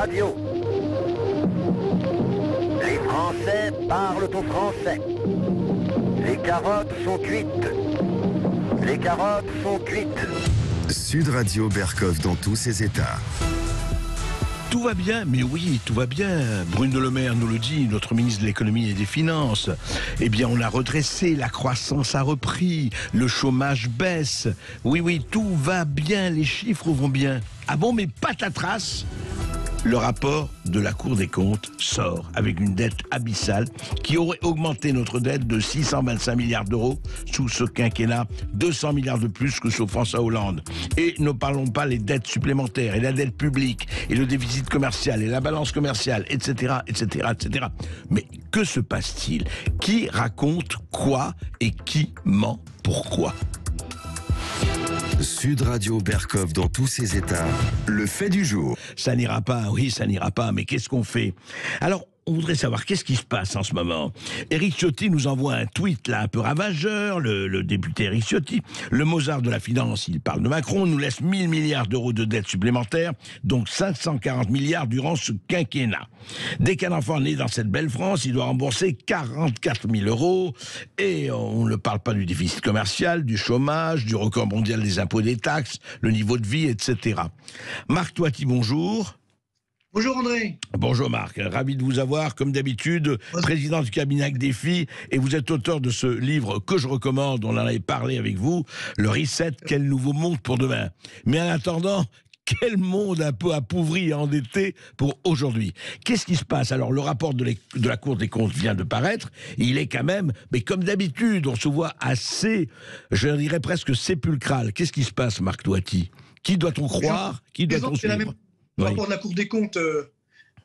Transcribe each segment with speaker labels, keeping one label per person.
Speaker 1: Radio. Les Français parlent au français. Les carottes sont cuites. Les carottes sont cuites.
Speaker 2: Sud Radio Bercoff dans tous ses états.
Speaker 3: Tout va bien, mais oui, tout va bien. Bruno Le Maire nous le dit, notre ministre de l'économie et des finances. Eh bien, on a redressé, la croissance a repris, le chômage baisse. Oui, tout va bien, les chiffres vont bien. Ah bon, mais patatras, le rapport de la Cour des comptes sort avec une dette abyssale qui aurait augmenté notre dette de 625 milliards d'euros sous ce quinquennat, 200 milliards de plus que sous François Hollande. Et ne parlons pas les dettes supplémentaires et la dette publique et le déficit commercial et la balance commerciale, etc., etc., etc. Mais que se passe-t-il? Qui raconte quoi et qui ment pourquoi?
Speaker 2: Sud Radio Bercoff dans tous ses états. Le fait du jour.
Speaker 3: Ça n'ira pas, oui, ça n'ira pas, mais qu'est-ce qu'on fait? Alors, on voudrait savoir qu'est-ce qui se passe en ce moment. Éric Ciotti nous envoie un tweet là un peu ravageur, le député Éric Ciotti. Le Mozart de la finance, il parle de Macron, nous laisse 1000 milliards d'euros de dettes supplémentaires, donc 540 milliards durant ce quinquennat. Dès qu'un enfant naît dans cette belle France, il doit rembourser 44 000 euros. Et on ne parle pas du déficit commercial, du chômage, du record mondial des impôts et des taxes, le niveau de vie, etc. Marc Toiti, bonjour.
Speaker 4: Bonjour André.
Speaker 3: Bonjour Marc, ravi de vous avoir, comme d'habitude, président du cabinet Hack Défi, et vous êtes auteur de ce livre que je recommande, on en avait parlé avec vous, le Reset, quel nouveau monde pour demain. Mais en attendant, quel monde un peu appauvri et endetté pour aujourd'hui. Qu'est-ce qui se passe? Alors, le rapport de la Cour des comptes vient de paraître, et il est quand même, mais comme d'habitude, on se voit assez, je dirais presque sépulcral. Qu'est-ce qui se passe, Marc Toiti? Qui doit-on croire? Qui doit-on suivre?
Speaker 4: Le rapport de la Cour des comptes,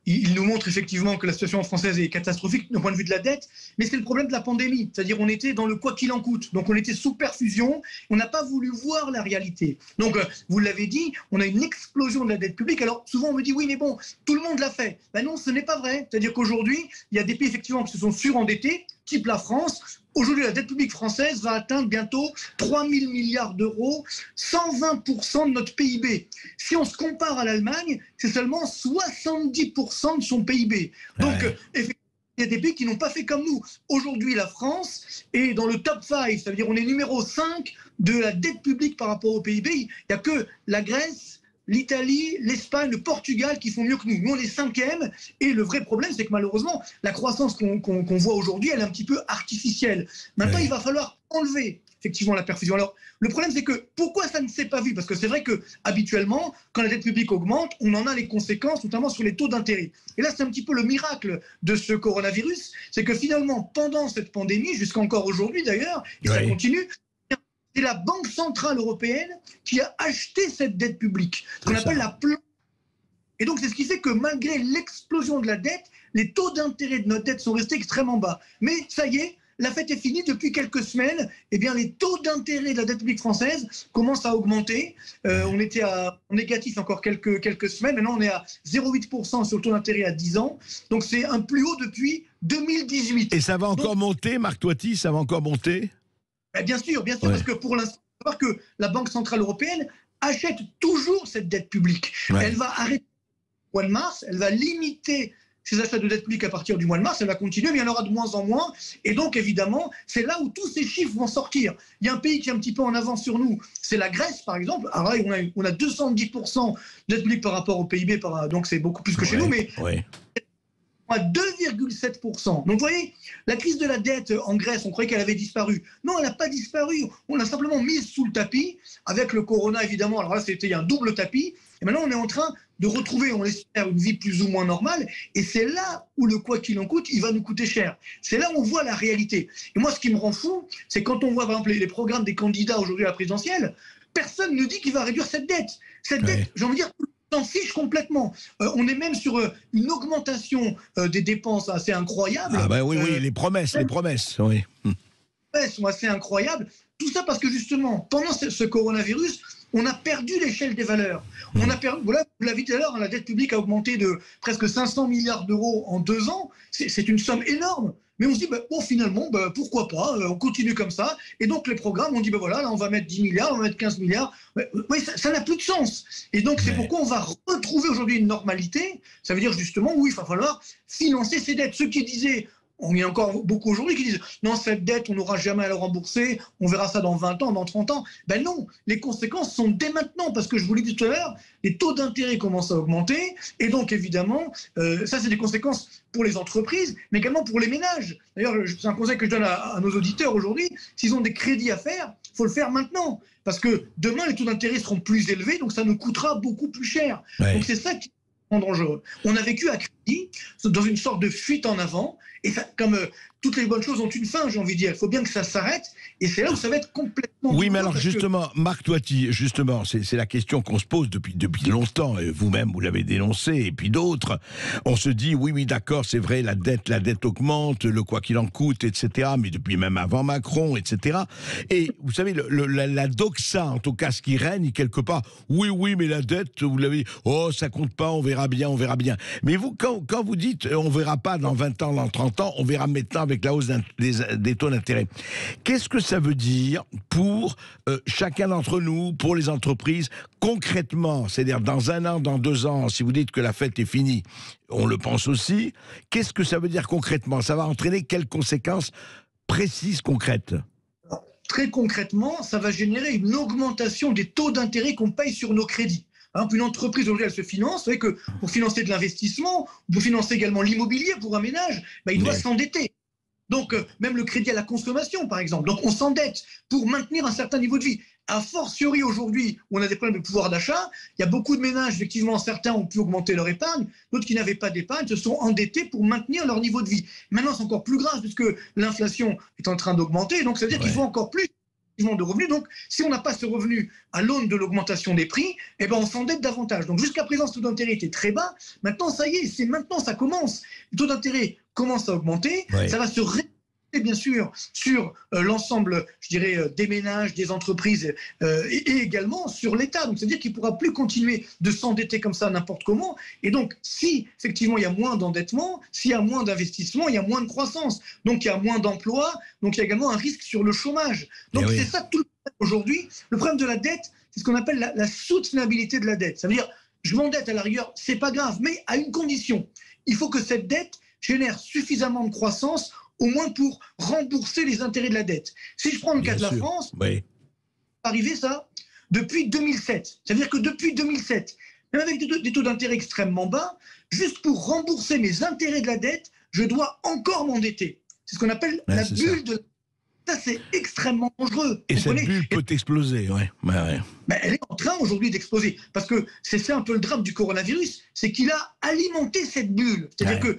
Speaker 4: il nous montre effectivement que la situation française est catastrophique d'un point de vue de la dette, mais c'est le problème de la pandémie. C'est-à-dire on était dans le quoi qu'il en coûte. Donc on était sous perfusion, on n'a pas voulu voir la réalité. Donc vous l'avez dit, on a une explosion de la dette publique. Alors souvent on me dit oui mais bon, tout le monde l'a fait. Ben non, ce n'est pas vrai. C'est-à-dire qu'aujourd'hui, il y a des pays effectivement qui se sont surendettés, type la France. Aujourd'hui, la dette publique française va atteindre bientôt 3 000 milliards d'euros, 120% de notre PIB. Si on se compare à l'Allemagne, c'est seulement 70% de son PIB. Donc, effectivement, il y a des pays qui n'ont pas fait comme nous. Aujourd'hui, la France est dans le top 5, ça veut dire on est numéro 5 de la dette publique par rapport au PIB. Il n'y a que la Grèce, l'Italie, l'Espagne, le Portugal qui font mieux que nous. Nous, on est 5e. Et le vrai problème, c'est que malheureusement, la croissance qu'on voit aujourd'hui, elle est un petit peu artificielle. Maintenant, il va falloir enlever effectivement la perfusion. Alors, le problème, c'est que pourquoi ça ne s'est pas vu? Parce que c'est vrai que habituellement, quand la dette publique augmente, on en a les conséquences, notamment sur les taux d'intérêt. Et là, c'est un petit peu le miracle de ce coronavirus, c'est que finalement, pendant cette pandémie, jusqu'à encore aujourd'hui d'ailleurs, et ça continue, c'est la Banque Centrale Européenne qui a acheté cette dette publique, ce qu'on appelle la plan. Et donc, c'est ce qui fait que malgré l'explosion de la dette, les taux d'intérêt de notre dette sont restés extrêmement bas. Mais ça y est, la fête est finie. Depuis quelques semaines, eh bien, les taux d'intérêt de la dette publique française commencent à augmenter. On était en négatif encore quelques semaines. Maintenant, on est à 0,8% sur le taux d'intérêt à 10 ans. Donc, c'est un plus haut depuis 2018.
Speaker 3: Et ça va encore monter, Marc Toiti? Ça va encore monter?
Speaker 4: Bien sûr, parce que pour l'instant, il faut savoir que la Banque Centrale Européenne achète toujours cette dette publique. Elle va arrêter au mois de mars, elle va limiter ses achats de dette publique à partir du mois de mars, elle va continuer, mais il y en aura de moins en moins. Et donc, évidemment, c'est là où tous ces chiffres vont sortir. Il y a un pays qui est un petit peu en avance sur nous, c'est la Grèce, par exemple. Alors là, on a 210% de dette publique par rapport au PIB, donc c'est beaucoup plus que chez nous, mais... à 2,7%. Donc vous voyez, la crise de la dette en Grèce, on croyait qu'elle avait disparu. Non, elle n'a pas disparu. On l'a simplement mise sous le tapis, avec le corona évidemment. Alors là, c'était un double tapis. Et maintenant, on est en train de retrouver, on espère, une vie plus ou moins normale. Et c'est là où le quoi qu'il en coûte, il va nous coûter cher. C'est là où on voit la réalité. Et moi, ce qui me rend fou, c'est quand on voit par exemple les programmes des candidats aujourd'hui à la présidentielle, personne ne dit qu'il va réduire cette dette. Cette dette, j'ai envie de dire, s'en fiche complètement. On est même sur une augmentation des dépenses assez incroyable.
Speaker 3: Ah ben oui, les promesses, oui.
Speaker 4: Sont assez incroyables. Tout ça parce que justement, pendant ce coronavirus, on a perdu l'échelle des valeurs. On a perdu, voilà, vous l'avez dit tout à l'heure, la dette publique a augmenté de presque 500 milliards d'euros en 2 ans. C'est une somme énorme. mais on se dit, bon, finalement, pourquoi pas, on continue comme ça. Et donc, les programmes, on dit, voilà, là, on va mettre 10 milliards, on va mettre 15 milliards. Oui, ça n'a plus de sens. Et donc, c'est pourquoi on va retrouver aujourd'hui une normalité. Ça veut dire justement, oui, il va falloir financer ces dettes. Ceux qui disaient, on y a encore beaucoup aujourd'hui qui disent non, cette dette, on n'aura jamais à la rembourser, on verra ça dans 20 ans, dans 30 ans. Ben non, les conséquences sont dès maintenant, parce que je vous l'ai dit tout à l'heure, les taux d'intérêt commencent à augmenter, et donc évidemment, ça c'est des conséquences pour les entreprises, mais également pour les ménages. D'ailleurs, c'est un conseil que je donne à nos auditeurs aujourd'hui, s'ils ont des crédits à faire, il faut le faire maintenant, parce que demain, les taux d'intérêt seront plus élevés, donc ça nous coûtera beaucoup plus cher. Ouais. Donc c'est ça qui est dangereux. On a vécu à crédit, dans une sorte de fuite en avant, et ça, comme toutes les bonnes choses ont une fin, j'ai envie de dire, il faut bien que ça s'arrête, et c'est là où ça va être complètement...
Speaker 3: Oui, mais alors justement, Marc Toiti, justement, c'est la question qu'on se pose depuis longtemps, et vous-même, vous l'avez dénoncé, et puis d'autres, on se dit, oui, d'accord, c'est vrai, la dette augmente, le quoi qu'il en coûte, etc., mais depuis même avant Macron, etc., et vous savez, la doxa, en tout cas, ce qui règne quelque part, oui, mais la dette, vous l'avez, oh, ça compte pas, on verra bien, mais vous, quand vous dites, on verra pas dans 20 ans, dans 30 ans, on verra maintenant avec la hausse des taux d'intérêt. Qu'est-ce que ça veut dire pour chacun d'entre nous, pour les entreprises, concrètement, c'est-à-dire dans 1 an, dans 2 ans, si vous dites que la fête est finie, on le pense aussi, qu'est-ce que ça veut dire concrètement? Ça va entraîner quelles conséquences précises, concrètes?
Speaker 4: Très concrètement, ça va générer une augmentation des taux d'intérêt qu'on paye sur nos crédits. Hein, une entreprise aujourd'hui, elle se finance. Vous savez que pour financer de l'investissement, pour financer également l'immobilier pour un ménage, il doit s'endetter. Donc, même le crédit à la consommation, par exemple. Donc, on s'endette pour maintenir un certain niveau de vie. A fortiori, aujourd'hui, où on a des problèmes de pouvoir d'achat, il y a beaucoup de ménages, effectivement, certains ont pu augmenter leur épargne, d'autres qui n'avaient pas d'épargne se sont endettés pour maintenir leur niveau de vie. Maintenant, c'est encore plus grave, puisque l'inflation est en train d'augmenter, donc ça veut dire qu'il faut encore plus de revenus. Donc, si on n'a pas ce revenu à l'aune de l'augmentation des prix, on s'endette davantage. Donc, jusqu'à présent, ce taux d'intérêt était très bas. Maintenant, ça y est, c'est maintenant, ça commence. Le taux d'intérêt commence à augmenter. Ça va se répercuter, bien sûr, sur l'ensemble, je dirais, des ménages, des entreprises et également sur l'État. Donc, c'est-à-dire qu'il ne pourra plus continuer de s'endetter comme ça n'importe comment. Et donc, si, effectivement, il y a moins d'endettement, s'il y a moins d'investissement, il y a moins de croissance. Donc, il y a moins d'emplois. Donc, il y a également un risque sur le chômage. Donc, c'est ça tout le problème aujourd'hui. Le problème de la dette, c'est ce qu'on appelle la soutenabilité de la dette. Ça veut dire, je m'endette à la rigueur, c'est pas grave, mais à une condition. Il faut que cette dette génère suffisamment de croissance au moins pour rembourser les intérêts de la dette. Si je prends le cas de la France, arrivé ça depuis 2007. Ça veut dire que depuis 2007, même avec des taux d'intérêt extrêmement bas, juste pour rembourser mes intérêts de la dette, je dois encore m'endetter. C'est ce qu'on appelle la bulle de... Ça, c'est extrêmement dangereux.
Speaker 3: Et cette bulle peut exploser,
Speaker 4: elle est en train aujourd'hui d'exploser. Parce que c'est ça un peu le drame du coronavirus, c'est qu'il a alimenté cette bulle. C'est-à-dire que...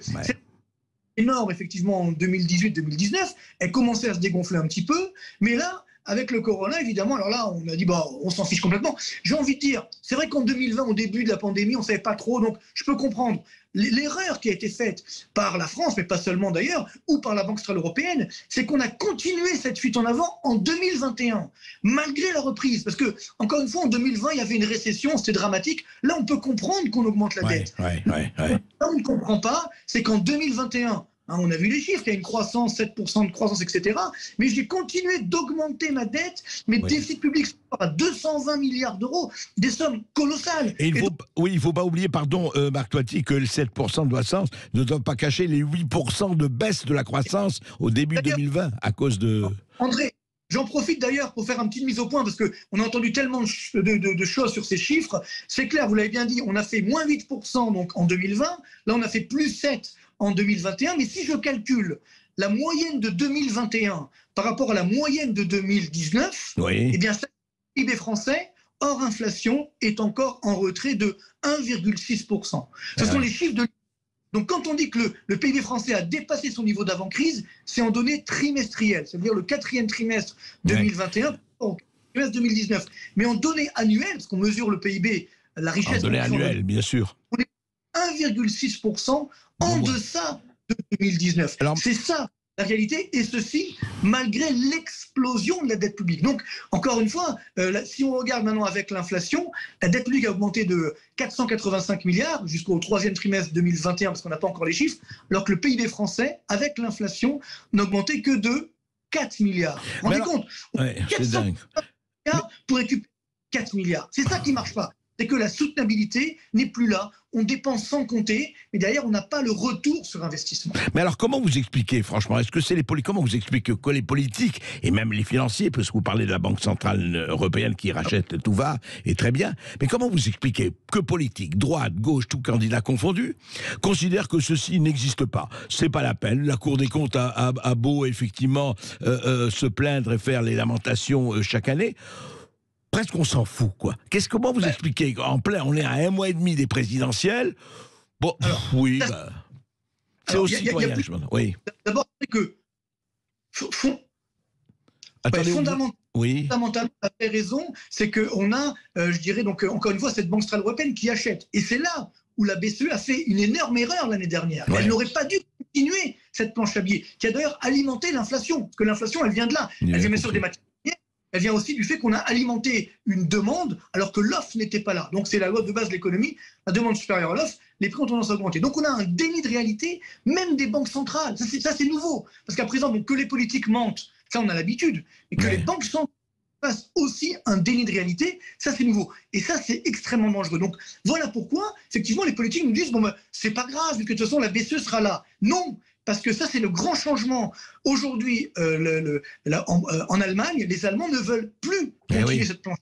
Speaker 4: énorme, effectivement, en 2018-2019, elle commençait à se dégonfler un petit peu, mais là, avec le corona, évidemment, alors là, on a dit, on s'en fiche complètement. J'ai envie de dire, c'est vrai qu'en 2020, au début de la pandémie, on ne savait pas trop, donc je peux comprendre. L'erreur qui a été faite par la France, mais pas seulement d'ailleurs, ou par la Banque centrale européenne, c'est qu'on a continué cette fuite en avant en 2021, malgré la reprise. Parce que, encore une fois, en 2020, il y avait une récession, c'était dramatique. Là, on peut comprendre qu'on augmente la dette. Là, on ne comprend pas, c'est qu'en 2021, on a vu les chiffres, il y a une croissance, 7% de croissance, etc. Mais j'ai continué d'augmenter ma dette, mes déficits publics sont à 220 milliards d'euros, des sommes colossales.
Speaker 3: Et il ne faut pas oublier, Marc Toiti, que le 7% de croissance ne doit pas cacher les 8% de baisse de la croissance au début 2020 à cause de...
Speaker 4: André, j'en profite d'ailleurs pour faire une petite mise au point, parce qu'on a entendu tellement de choses sur ces chiffres. C'est clair, vous l'avez bien dit, on a fait moins 8% donc, en 2020, là on a fait plus 7% en 2021, mais si je calcule la moyenne de 2021 par rapport à la moyenne de 2019, eh bien, le PIB français, hors inflation, est encore en retrait de 1,6%. Ce sont les chiffres de... Donc, quand on dit que le PIB français a dépassé son niveau d'avant-crise, c'est en données trimestrielles, c'est-à-dire le 4e trimestre 2021 au trimestre 2019. Mais en données annuelles, parce qu'on mesure le PIB, la richesse...
Speaker 3: En données annuelles, bien sûr.
Speaker 4: On est 1,6% en deçà de 2019. C'est ça la réalité, et ceci malgré l'explosion de la dette publique. Donc, encore une fois, si on regarde maintenant avec l'inflation, la dette publique a augmenté de 485 milliards jusqu'au troisième trimestre 2021, parce qu'on n'a pas encore les chiffres, alors que le PIB français, avec l'inflation, n'a augmenté que de 4 milliards. Vous vous rendez compte?
Speaker 3: Ouais, c'est dingue.
Speaker 4: Milliards pour récupérer 4 milliards. C'est ça qui ne marche pas. C'est que la soutenabilité n'est plus là. On dépense sans compter, mais derrière, on n'a pas le retour sur investissement.
Speaker 3: Mais alors, comment vous expliquez, franchement, est-ce que c'est comment vous expliquez que les politiques, et même les financiers, parce que vous parlez de la Banque Centrale Européenne qui rachète tout va, et très bien, mais comment vous expliquez que politiques, droite, gauche, tout candidat confondu, considèrent que ceci n'existe pas? C'est pas la peine. La Cour des comptes a beau, effectivement, se plaindre et faire les lamentations chaque année. Presque on s'en fout, quoi. Comment vous expliquez? On est à 1 mois et demi des présidentielles. Bon, alors, oui, c'est aux citoyens, je demande. Oui.
Speaker 4: D'abord, c'est que fondamentalement, vous avez raison, c'est qu'on a, je dirais, donc encore une fois, cette Banque centrale européenne qui achète. Et c'est là où la BCE a fait une énorme erreur l'année dernière. Ouais. Elle n'aurait pas dû continuer cette planche à billets, qui a d'ailleurs alimenté l'inflation. Parce que l'inflation, elle vient de là. Elle vient bien sûr des matières. Elle vient aussi du fait qu'on a alimenté une demande alors que l'offre n'était pas là. Donc c'est la loi de base de l'économie, la demande supérieure à l'offre, les prix ont tendance à augmenter. Donc on a un déni de réalité, même des banques centrales. Ça c'est nouveau. Parce qu'à présent, que les politiques mentent, ça on a l'habitude. Et que les banques centrales fassent aussi un déni de réalité, ça c'est nouveau. Et ça c'est extrêmement dangereux. Donc voilà pourquoi, effectivement, les politiques nous disent, c'est pas grave, vu que de toute façon la BCE sera là. Non, parce que ça, c'est le grand changement. Aujourd'hui, en Allemagne, les Allemands ne veulent plus continuer cette planche.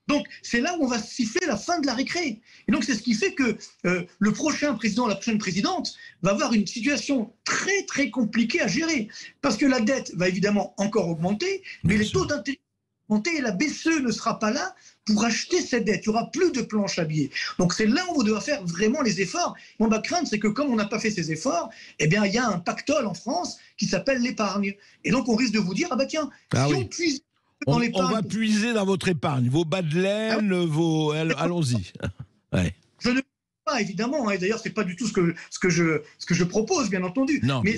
Speaker 4: Donc, c'est là où on va siffler la fin de la récré. Et donc, c'est ce qui fait que le prochain président, la prochaine présidente, va avoir une situation très, très compliquée à gérer. Parce que la dette va évidemment encore augmenter, mais les taux d'intérêt vont augmenter et la BCE ne sera pas là pour acheter cette dette. Il n'y aura plus de planche à billets. Donc c'est là où on doit faire vraiment les efforts. Ma crainte, c'est que comme on n'a pas fait ces efforts, eh bien, il y a un pactole en France qui s'appelle l'épargne. Et donc on risque de vous dire, on puise dans l'épargne...
Speaker 3: On va puiser dans votre épargne, vos bas de laine, allons-y. Ouais.
Speaker 4: Je ne pas, évidemment. Et d'ailleurs, ce n'est pas du tout ce que je propose, bien entendu.
Speaker 3: Non,
Speaker 4: mais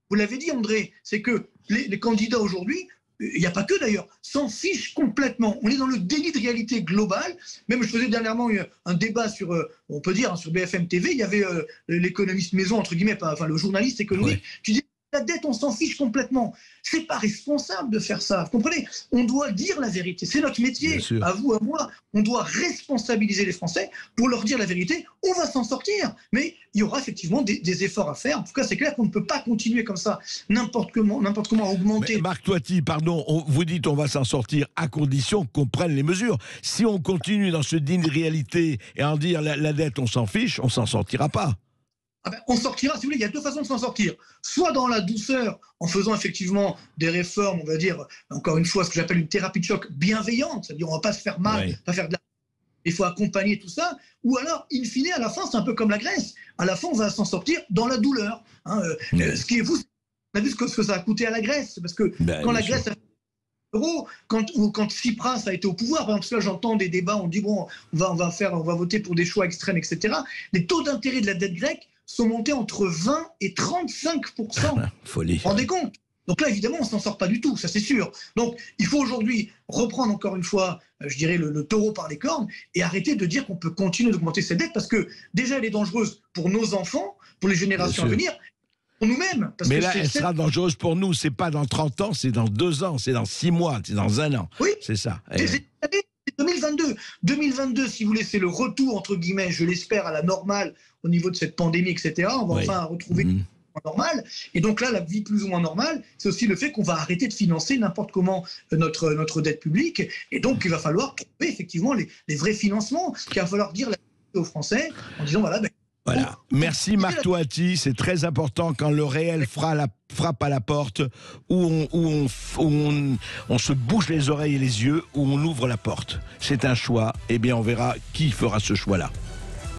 Speaker 4: vous l'avez dit, André, c'est que les candidats aujourd'hui, il n'y a pas que d'ailleurs, s'en fichent complètement. On est dans le déni de réalité globale. Même je faisais dernièrement un débat sur, on peut dire, sur BFM TV, il y avait l'économiste maison, entre guillemets, le journaliste économique, qui dit la dette, on s'en fiche complètement. C'est pas responsable de faire ça. Vous comprenez? On doit dire la vérité. C'est notre métier. À vous, à moi. On doit responsabiliser les Français pour leur dire la vérité. On va s'en sortir. Mais il y aura effectivement des efforts à faire. En tout cas, c'est clair qu'on ne peut pas continuer comme ça, n'importe comment à augmenter.
Speaker 3: Mais Marc Toiti, pardon, vous dites on va s'en sortir à condition qu'on prenne les mesures. Si on continue dans ce déni de réalité et en dire la dette, on s'en fiche, on s'en sortira pas.
Speaker 4: On sortira, si vous voulez, il y a deux façons de s'en sortir. Soit dans la douceur, en faisant effectivement des réformes, on va dire, encore une fois, ce que j'appelle une thérapie de choc bienveillante, c'est-à-dire on ne va pas se faire mal, pas faire de la... Il faut accompagner tout ça. Ou alors, in fine, à la fin, c'est un peu comme la Grèce. À la fin, on va s'en sortir dans la douleur. Ce qui est vous, on a vu ce que ça a coûté à la Grèce. Parce que quand la Grèce a fait l'euro, quand Tsipras a été au pouvoir, par exemple, là j'entends des débats, on dit on va voter pour des choix extrêmes, etc. Les taux d'intérêt de la dette grecque sont montés entre 20 et 35%.
Speaker 3: Folie.
Speaker 4: Vous vous rendez compte? Donc là, évidemment, on ne s'en sort pas du tout, ça c'est sûr. Donc il faut aujourd'hui reprendre encore une fois, je dirais, le taureau par les cornes et arrêter de dire qu'on peut continuer d'augmenter cette dette parce que déjà, elle est dangereuse pour nos enfants, pour les générations à venir, pour nous-mêmes.
Speaker 3: Mais là, elle sera dangereuse pour nous. C'est pas dans 30 ans, c'est dans 2 ans, c'est dans 6 mois, c'est dans 1 an.
Speaker 4: Oui.
Speaker 3: C'est ça.
Speaker 4: C'est 2022. 2022, si vous voulez, c'est le retour, entre guillemets, je l'espère, à la normale au niveau de cette pandémie, etc. On va enfin retrouver normal. Et donc là, la vie plus ou moins normale, c'est aussi le fait qu'on va arrêter de financer n'importe comment notre dette publique. Et donc, il va falloir trouver effectivement les vrais financements. Il va falloir dire la vérité aux Français en disant voilà.
Speaker 3: Merci Marc Toiti, c'est très important quand le réel frappe à la porte, où on se bouche les oreilles et les yeux, où on ouvre la porte. C'est un choix, et bien on verra qui fera ce choix-là.